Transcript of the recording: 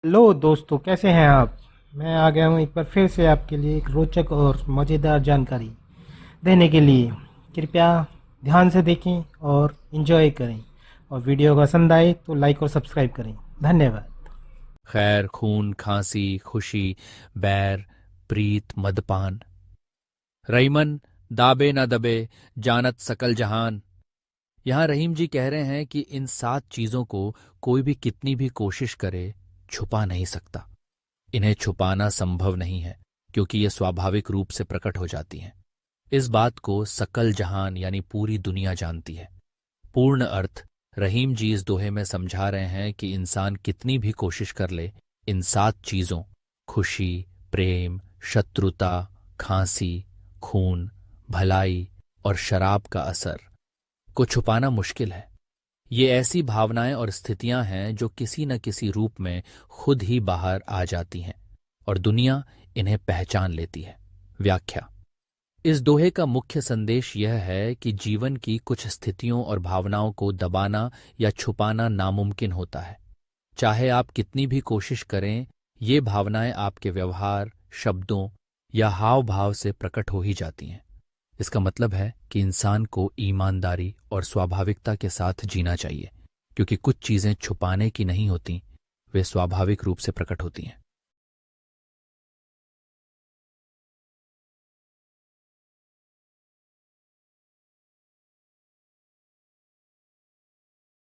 Hello दोस्तों, कैसे हैं आप। मैं आ गया हूँ एक बार फिर से आपके लिए एक रोचक और मज़ेदार जानकारी देने के लिए। कृपया ध्यान से देखें और इन्जॉय करें, और वीडियो को पसंद आए तो लाइक और सब्सक्राइब करें। धन्यवाद। खैर, खून, खांसी, खुशी, बैर, प्रीत, मदपान। रईमन, दाबे न दबे, जानत सकल जहान। यहाँ रहीम जी कह रहे हैं कि इन 7 चीजों को कोई भी कितनी भी कोशिश करे छुपा नहीं सकता। इन्हें छुपाना संभव नहीं है, क्योंकि ये स्वाभाविक रूप से प्रकट हो जाती हैं। इस बात को सकल जहान यानी पूरी दुनिया जानती है। पूर्ण अर्थ रहीम जी इस दोहे में समझा रहे हैं कि इंसान कितनी भी कोशिश कर ले, इन 7 चीजों खुशी, प्रेम, शत्रुता, खांसी, खून, भलाई और शराब का असर को छुपाना मुश्किल है। ये ऐसी भावनाएं और स्थितियां हैं जो किसी न किसी रूप में खुद ही बाहर आ जाती हैं और दुनिया इन्हें पहचान लेती है। व्याख्या। इस दोहे का मुख्य संदेश यह है कि जीवन की कुछ स्थितियों और भावनाओं को दबाना या छुपाना नामुमकिन होता है। चाहे आप कितनी भी कोशिश करें, ये भावनाएं आपके व्यवहार, शब्दों या हाव भाव से प्रकट हो ही जाती हैं। इसका मतलब है कि इंसान को ईमानदारी और स्वाभाविकता के साथ जीना चाहिए, क्योंकि कुछ चीजें छुपाने की नहीं होती, वे स्वाभाविक रूप से प्रकट होती हैं।